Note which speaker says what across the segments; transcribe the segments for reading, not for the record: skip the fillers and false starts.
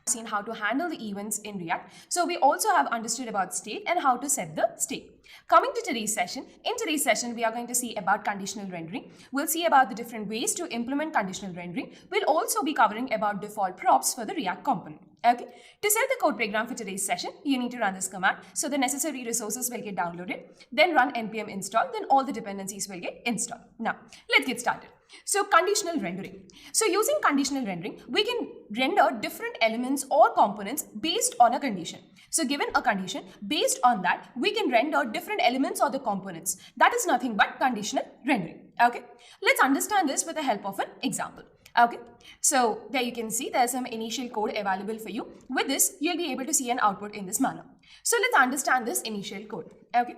Speaker 1: seen how to handle the events in React. So we also have understood about state and how to set the state. Coming to today's session, in today's session, we are going to see about conditional rendering. We'll see about the different ways to implement conditional rendering. We'll also be covering about default props for the React component. Okay, to set the code program for today's session, you need to run this command. So the necessary resources will get downloaded, then run npm install, then all the dependencies will get installed. Now, let's get started. So conditional rendering. So using conditional rendering, we can render different elements or components based on a condition. So given a condition, based on that, we can render different elements or the components. That is nothing but conditional rendering. Okay, let's understand this with the help of an example. Okay, so there you can see there's some initial code available for you. With this, you'll be able to see an output in this manner. So let's understand this initial code. Okay,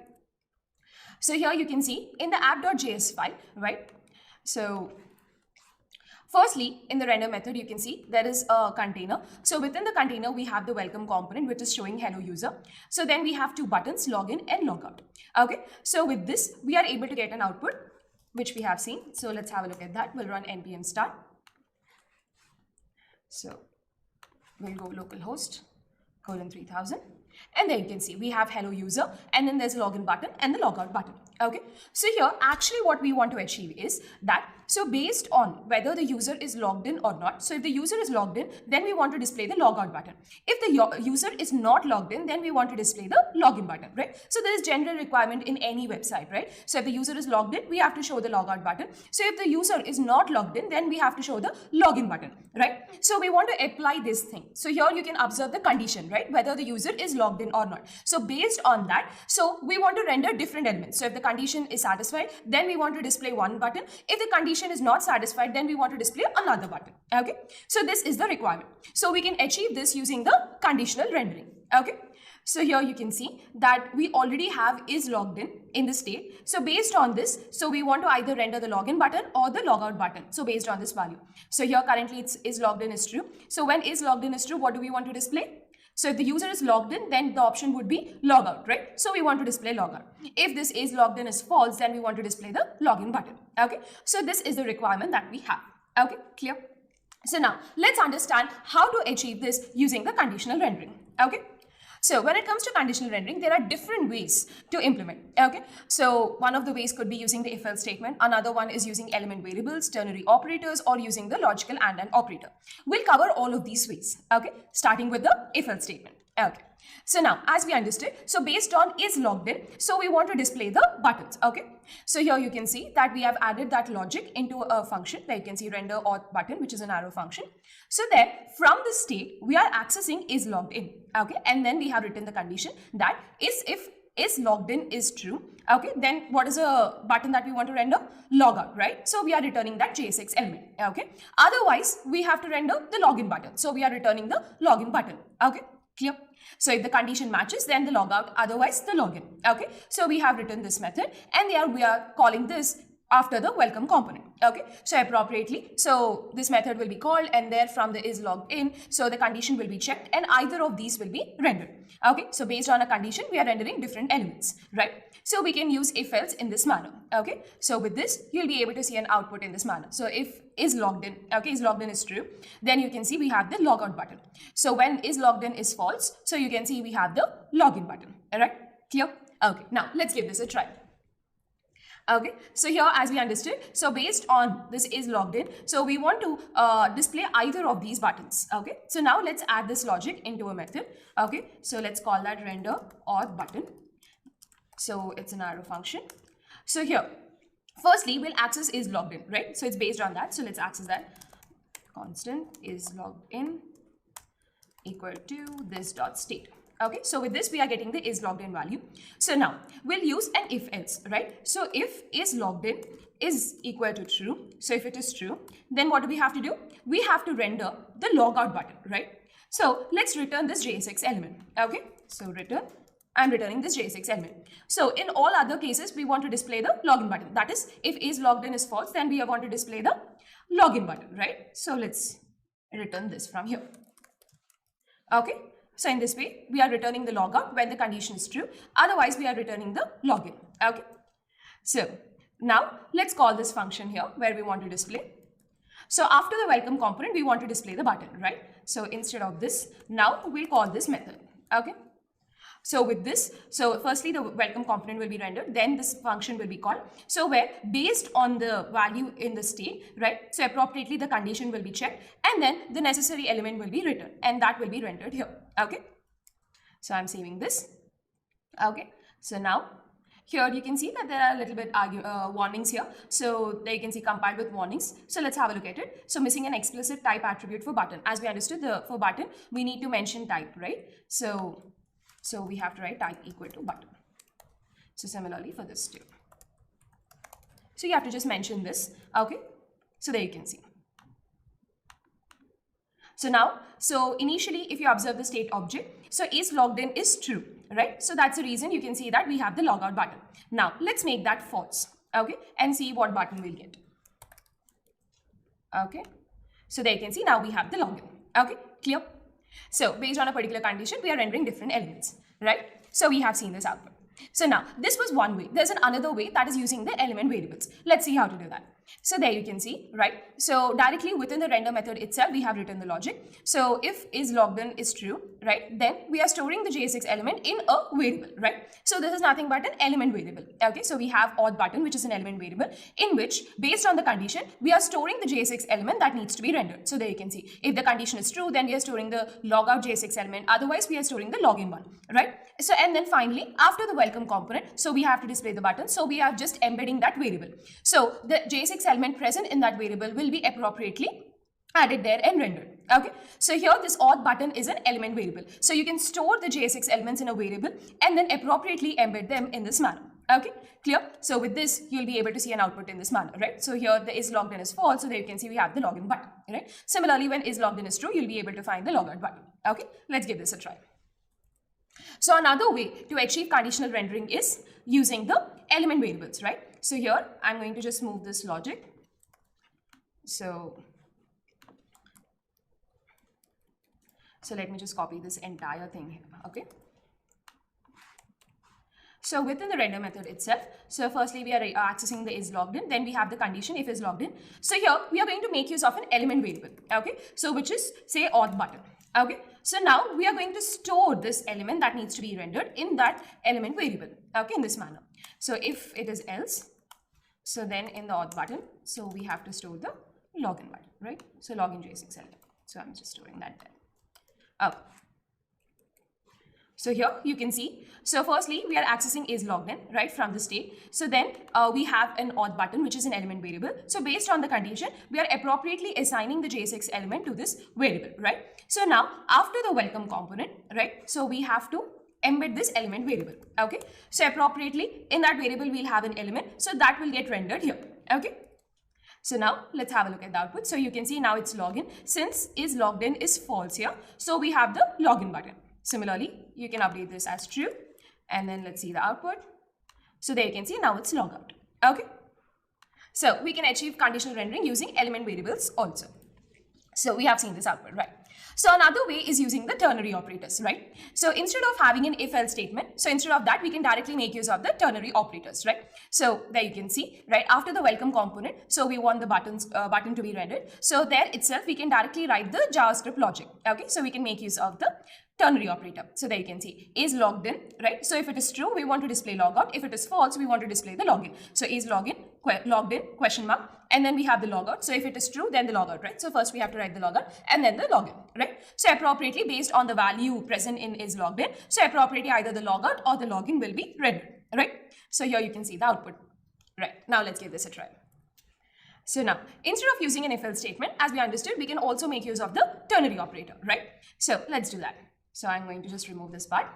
Speaker 1: so here you can see in the app.js file, right? So firstly, in the render method, you can see there is a container. So within the container, we have the welcome component, which is showing hello user. So then we have two buttons, login and logout. Okay, so with this, we are able to get an output, which we have seen. So let's have a look at that. We'll run npm start. So we'll go localhost :3000. And there you can see we have hello user, and then there's login button and the logout button. Okay, so here actually what we want to achieve is that, so based on whether the user is logged in or not, so if the user is logged in, then we want to display the logout button. If the user is not logged in, then we want to display the login button, right? So there is general requirement in any website, right? So if the user is logged in, we have to show the logout button. So if the user is not logged in, then we have to show the login button, right? So we want to apply this thing. So here you can observe the condition, right? Whether the user is logged in or not. So based on that, so we want to render different elements. So if the condition is satisfied, then we want to display one button. If the condition is not satisfied, then we want to display another button. Okay, so this is the requirement. So we can achieve this using the conditional rendering. Okay, so here you can see that we already have is logged in the state. So based on this, so we want to either render the login button or the logout button. So based on this value. So here currently it's is logged in is true. So when is logged in is true, what do we want to display? So if the user is logged in, then the option would be logout, right? So we want to display logout. If this is logged in is false, then we want to display the login button. Okay, so this is the requirement that we have. Okay, clear? So now let's understand how to achieve this using the conditional rendering. Okay, so when it comes to conditional rendering, there are different ways to implement. Okay, so one of the ways could be using the if-else statement. Another one is using element variables, ternary operators, or using the logical and operator. We'll cover all of these ways. Okay, starting with the if-else statement. Okay, so now as we understood, so based on is logged in, so we want to display the buttons. Okay, so here you can see that we have added that logic into a function. There you can see render auth button, which is an arrow function. So there from the state we are accessing is logged in. Okay, and then we have written the condition that if is logged in is true. Okay, then what is a button that we want to render? Logout, right? So we are returning that JSX element. Okay, otherwise we have to render the login button. So we are returning the login button. Okay, clear? So if the condition matches, then the logout, otherwise the login. Okay, so we have written this method, and we are calling this after the welcome component. Okay, so appropriately, so this method will be called, and there from the is logged in, so the condition will be checked, and either of these will be rendered. Okay, so based on a condition, we are rendering different elements, right? So we can use if else in this manner. Okay, so with this, you'll be able to see an output in this manner. So if is logged in, okay, is logged in is true, then you can see we have the logout button. So when is logged in is false, so you can see we have the login button. All right, clear? Okay, now let's give this a try. Okay, so here as we understood, so based on this is logged in, so we want to display either of these buttons. Okay, so now let's add this logic into a method. Okay, so let's call that render auth button. So it's an arrow function. So here, firstly, we'll access is logged in, right? So it's based on that. So let's access that. Constant is logged in equal to this dot state. Okay, so with this we are getting the is logged in value. So now we'll use an if else, right? So if is logged in is equal to true, so if it is true, then what do we have to do? We have to render the logout button, right? So let's return this JSX element. Okay, so return, I'm returning this JSX element. So in all other cases, we want to display the login button. That is, if is logged in is false, then we want to display the login button, right? So let's return this from here. Okay, so in this way, we are returning the logout when the condition is true. Otherwise, we are returning the login. Okay, so now let's call this function here where we want to display. So after the welcome component, we want to display the button, right? So instead of this, now we'll call this method, okay? So with this, so firstly the welcome component will be rendered, then this function will be called. So where based on the value in the state, right? So appropriately the condition will be checked and then the necessary element will be written and that will be rendered here, okay? So I'm saving this, okay? So now here you can see that there are a little bit warnings here. So there you can see compiled with warnings. So let's have a look at it. So missing an explicit type attribute for button. As we understood, for button, we need to mention type, right? So we have to write type equal to button. So similarly for this too. So you have to just mention this, okay? So there you can see. So now, so initially if you observe the state object, so is logged in is true, right? So that's the reason you can see that we have the logout button. Now let's make that false, okay? And see what button we'll get. Okay, so there you can see now we have the login, okay? Clear? So based on a particular condition, we are rendering different elements, right? So we have seen this output. So now this was one way. There's another way, that is using the element variables. Let's see how to do that. So there you can see, right? So directly within the render method itself, we have written the logic. So if is logged in is true, right? Then we are storing the JSX element in a variable, right? So this is nothing but an element variable. Okay, so we have auth button, which is an element variable in which based on the condition, we are storing the JSX element that needs to be rendered. So there you can see if the condition is true, then we are storing the logout JSX element. Otherwise, we are storing the login one, right? So and then finally, after the welcome component, so we have to display the button. So we are just embedding that variable. So the JSX element present in that variable will be appropriately added there and rendered. Okay, so here this auth button is an element variable. So you can store the JSX elements in a variable and then appropriately embed them in this manner. Okay, clear? So with this, you'll be able to see an output in this manner, right? So here the is logged in is false. So there you can see we have the login button, right? Similarly, when is logged in is true, you'll be able to find the logout button. Okay, let's give this a try. So another way to achieve conditional rendering is using the element variables, right? So here I'm going to just move this logic. So let me just copy this entire thing here, okay? So within the render method itself, so firstly we are accessing the is logged in, then we have the condition if is logged in. So here we are going to make use of an element variable, okay? So which is say auth button, okay? So now we are going to store this element that needs to be rendered in that element variable, okay, in this manner. So if it is else, so then in the auth button, so we have to store the login button, right? So login JSX element. So I'm just storing that there. Okay. So here you can see, so firstly we are accessing is logged in, right, from the state. So then we have an auth button, which is an element variable. So based on the condition, we are appropriately assigning the JSX element to this variable, right? So now after the welcome component, right, so we have to embed this element variable, okay? So appropriately in that variable, we'll have an element. So that will get rendered here, okay? So now let's have a look at the output. So you can see now it's login. Since is logged in is false here, so we have the login button. Similarly, you can update this as true and then let's see the output. So there you can see now it's logout. Okay. So we can achieve conditional rendering using element variables also. So we have seen this output, right? So another way is using the ternary operators, right? So instead of having an if-else statement, so instead of that, we can directly make use of the ternary operators, right? So there you can see, right, after the welcome component, so we want the button to be rendered. So there itself, we can directly write the JavaScript logic, okay? So we can make use of the ternary operator. So there you can see is logged in, right? So if it is true, we want to display logout. If it is false, we want to display the login. So is login, logged in, question mark, and then we have the logout. So if it is true, then the logout, right? So first we have to write the logout and then the login, right? So appropriately based on the value present in is logged in, so appropriately either the logout or the login will be rendered, right? So here you can see the output, right? Now let's give this a try. So now, instead of using an if-else statement, as we understood, we can also make use of the ternary operator, right? So let's do that. So I'm going to just remove this part.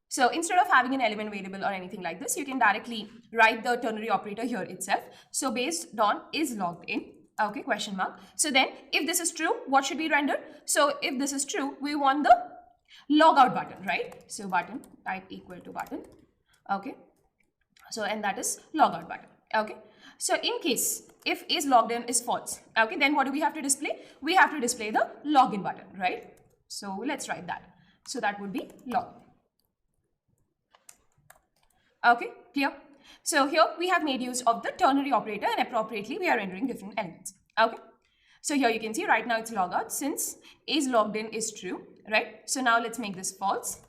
Speaker 1: So instead of having an element variable or anything like this, you can directly write the ternary operator here itself. So based on is logged in, okay, question mark. So then if this is true, what should be rendered? So if this is true, we want the logout button, right? So button type equal to button, okay. So and that is logout button, okay. So in case if is logged in is false, okay, then what do we have to display? We have to display the login button, right? So let's write that. So that would be login. Okay, clear? So here we have made use of the ternary operator and appropriately we are rendering different elements. Okay, So here you can see right now it's logout since is logged in is true, right? So now let's make this false.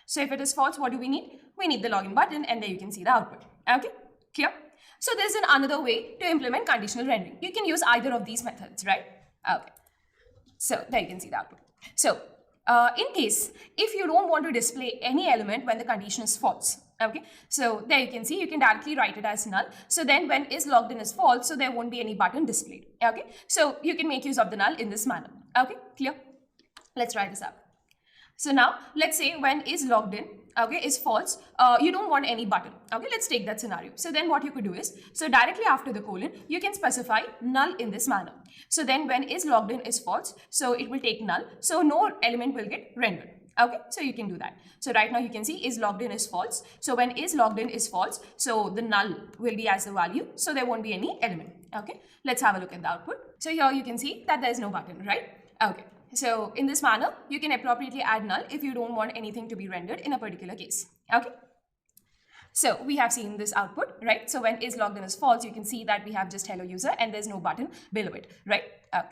Speaker 1: So if it is false, what do we need? We need the login button, and there you can see the output. Okay, clear? So there's another way to implement conditional rendering. You can use either of these methods, right? Okay. So there you can see the output. So in case if you don't want to display any element when the condition is false, okay, so there you can see you can directly write it as null. So then when is logged in is false, so there won't be any button displayed. Okay, so you can make use of the null in this manner. Okay, clear? Let's try this out. So now let's say when is logged in, okay, is false, you don't want any button. Okay, let's take that scenario. So then what you could do is, so directly after the colon, you can specify null in this manner. So then when is logged in is false, so it will take null, so no element will get rendered. Okay, so you can do that. So right now you can see is logged in is false. So when is logged in is false, so the null will be as the value, so there won't be any element. Okay, let's have a look at the output. So here you can see that there is no button, right? Okay. So in this manner, you can appropriately add null if you don't want anything to be rendered in a particular case. Okay. So we have seen this output, right? So when is logged in is false, you can see that we have just hello user and there's no button below it, right? Okay.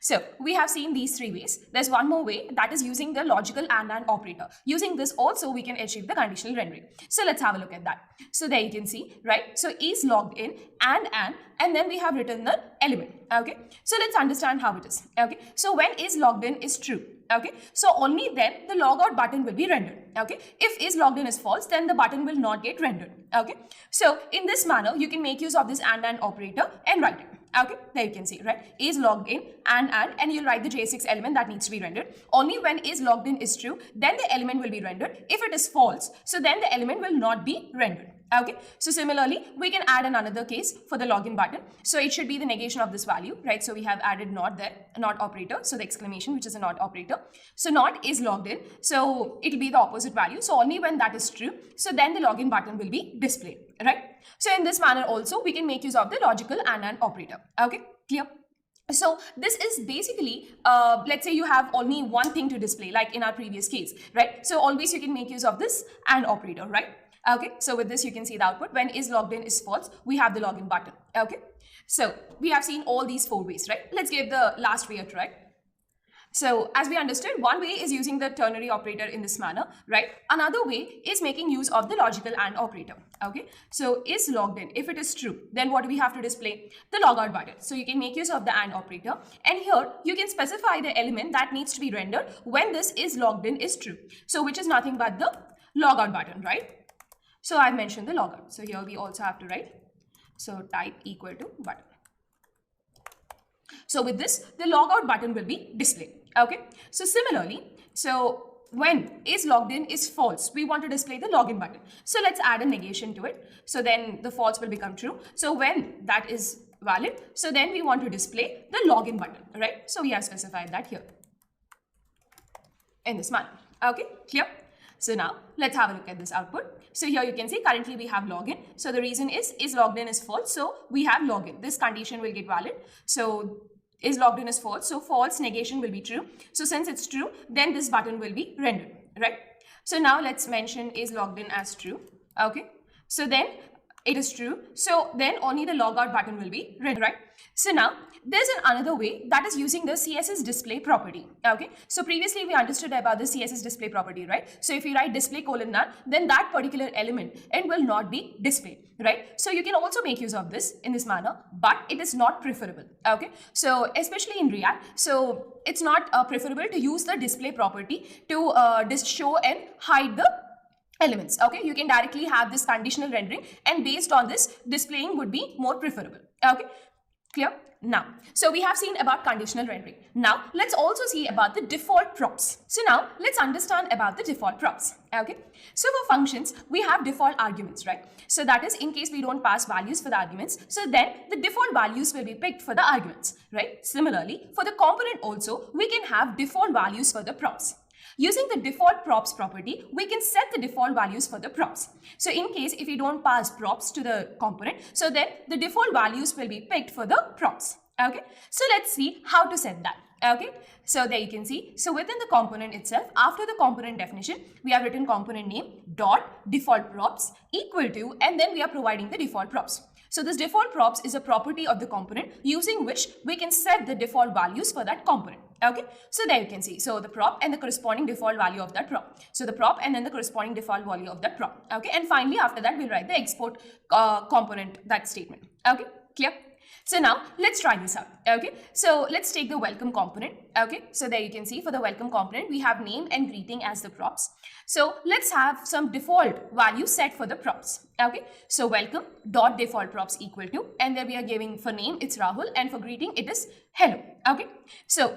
Speaker 1: So we have seen these three ways. There's one more way, that is using the logical and operator. Using this also we can achieve the conditional rendering. So let's have a look at that. So there you can see, right? So is logged in and then we have written the element. Okay. So let's understand how it is. Okay. So when is logged in is true. Okay. So only then the logout button will be rendered. Okay. If is logged in is false, then the button will not get rendered. Okay. So in this manner, you can make use of this and operator and write it. Okay, there you can see, right? Is logged in and you'll write the J6 element that needs to be rendered. Only when is logged in is true, then the element will be rendered. If it is false, so then the element will not be rendered. Okay, so similarly, we can add another case for the login button. So it should be the negation of this value, right? So we have added not there, not operator. So the exclamation, which is a not operator. So not is logged in. So it'll be the opposite value. So only when that is true, so then the login button will be displayed, right? So in this manner also, we can make use of the logical and operator. Okay, clear? So this is basically, let's say you have only one thing to display, like in our previous case, right? So always you can make use of this and operator, right? Okay, so with this you can see the output. When is logged in is false, we have the login button. Okay, so we have seen all these four ways, right? Let's give the last way a try. So as we understood, one way is using the ternary operator in this manner, right? Another way is making use of the logical and operator. Okay, so is logged in, if it is true, then what do we have to display? The logout button. So you can make use of the and operator, and here you can specify the element that needs to be rendered when this is logged in is true. So which is nothing but the logout button, right? So I mentioned the logout. So here we also have to write, so type equal to button. So with this, the logout button will be displayed. Okay, so similarly, so when is logged in is false, we want to display the login button. So let's add a negation to it. So then the false will become true. So when that is valid, so then we want to display the login button, right? So we have specified that here in this manner. Okay, clear? So now let's have a look at this output. So here you can see currently we have login. So the reason is logged in is false. So we have login. This condition will get valid. So is logged in is false. So false negation will be true. So since it's true, then this button will be rendered, right? So now let's mention is logged in as true. Okay. So then it is true. So then only the logout button will be rendered, right? So now there's another way, that is using the CSS display property. Okay. So previously we understood about the CSS display property, right? So if you write display colon null, then that particular element it will not be displayed, right? So you can also make use of this in this manner, but it is not preferable. Okay. So especially in React, so it's not preferable to use the display property to show and hide the elements. Okay, you can directly have this conditional rendering, and based on this, displaying would be more preferable. Okay, clear? Now, so we have seen about conditional rendering. Now, let's also see about the default props. So now, let's understand about the default props. Okay, so for functions, we have default arguments, right? So that is in case we don't pass values for the arguments, so then the default values will be picked for the arguments, right? Similarly, for the component also, we can have default values for the props. Using the default props property, we can set the default values for the props. So in case if we don't pass props to the component, so then the default values will be picked for the props. Okay, so let's see how to set that. Okay, so there you can see. So within the component itself, after the component definition, we have written component name dot default props equal to, and then we are providing the default props. So this default props is a property of the component using which we can set the default values for that component. Okay, so there you can see. So the prop and the corresponding default value of that prop. So the prop and then the corresponding default value of that prop. Okay, and finally after that we'll write the export component, that statement. Okay, clear? So now let's try this out. Okay, so let's take the welcome component. Okay, so there you can see for the welcome component we have name and greeting as the props. So let's have some default value set for the props. Okay, so welcome dot default props equal to, and then we are giving for name it's Rahul and for greeting it is hello. Okay, so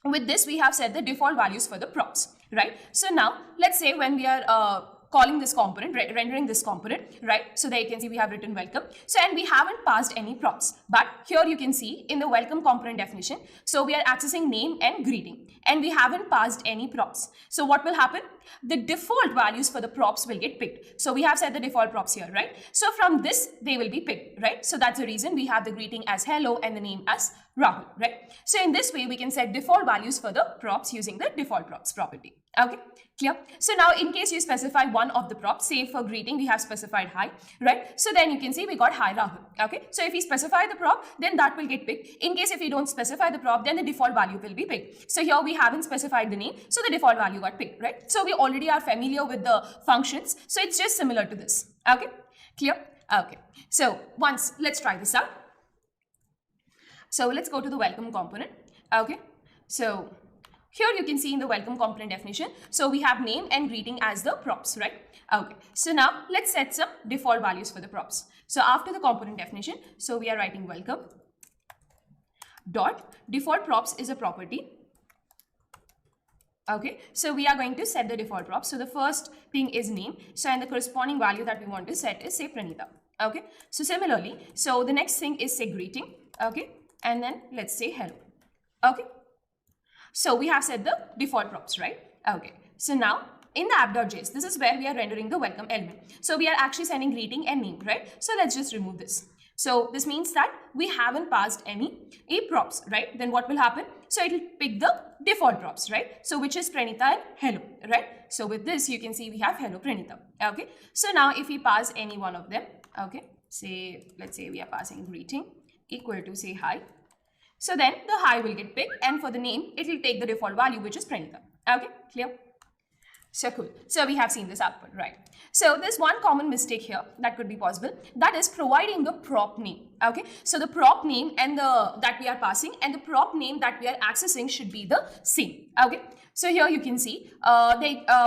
Speaker 1: with this we have set the default values for the props, right? So now let's say when we are calling this component, rendering this component, right? So there you can see we have written welcome. So and we haven't passed any props, but here you can see in the welcome component definition, so we are accessing name and greeting and we haven't passed any props. So what will happen? The default values for the props will get picked. So we have set the default props here, right? So from this they will be picked, right? So that's the reason we have the greeting as hello and the name as Rahul, right? So in this way we can set default values for the props using the default props property. Okay, clear? So now in case you specify one of the props, say for greeting we have specified hi, right? So then you can see we got hi Rahul. Okay, so if we specify the prop, then that will get picked. In case if we don't specify the prop, then the default value will be picked. So here we haven't specified the name, so the default value got picked, right? So we already are familiar with the functions, so it's just similar to this. Okay, clear? Okay, so once let's try this out. So let's go to the welcome component. Okay, so here you can see in the welcome component definition, so we have name and greeting as the props, right? Okay, so now let's set some default values for the props. So after the component definition, so we are writing welcome dot default props is a property. Okay, so we are going to set the default props. So the first thing is name, so and the corresponding value that we want to set is say Pranita. Okay, so similarly, so the next thing is say greeting. Okay, and then let's say hello. Okay, so we have set the default props, right? Okay, so now in the app.js, this is where we are rendering the welcome element. So we are actually sending greeting and name, right? So let's just remove this. So this means that we haven't passed any props, right? Then what will happen? So it will pick the default props, right? So which is Pranita and hello, right? So with this you can see we have hello Pranita. Okay, so now if we pass any one of them, okay, say let's say we are passing greeting equal to say hi. So then the hi will get picked, and for the name it will take the default value which is Pranita. Okay, clear? So cool. So we have seen this output, right? So there's one common mistake here that could be possible, that is providing the prop name. Okay, so the prop name and the that we are passing and the prop name that we are accessing should be the same. Okay, so here you can see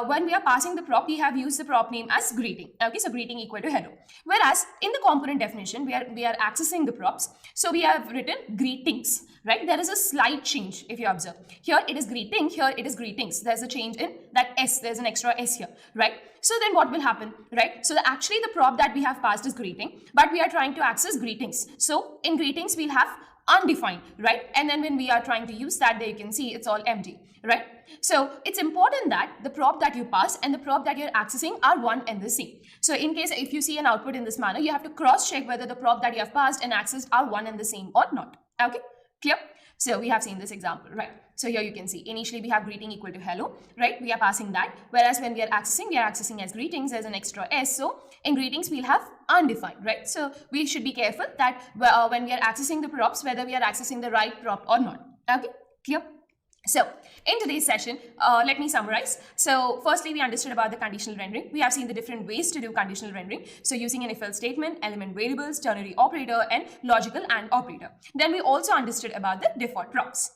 Speaker 1: when we are passing the prop, we have used the prop name as greeting. Okay, so greeting equal to hello. Whereas in the component definition, we are accessing the props, so we have written greetings. Right, there is a slight change if you observe. Here it is greeting, here it is greetings. There's a change in that S, there's an extra S here, right? So then what will happen, right? So actually the prop that we have passed is greeting, but we are trying to access greetings. So in greetings we'll have undefined, right? And then when we are trying to use that, there you can see it's all empty, right? So it's important that the prop that you pass and the prop that you're accessing are one and the same. So in case if you see an output in this manner, you have to cross check whether the prop that you have passed and accessed are one and the same or not. Okay, clear? So we have seen this example, right? So here you can see initially we have greeting equal to hello, right? We are passing that, whereas when we are accessing as greetings, there's an extra S. So in greetings we'll have undefined, right? So we should be careful that when we are accessing the props, whether we are accessing the right prop or not. Okay, clear? So in today's session, let me summarize. So firstly, we understood about the conditional rendering. We have seen the different ways to do conditional rendering. So using an if-else statement, element variables, ternary operator, and logical AND operator. Then we also understood about the default props.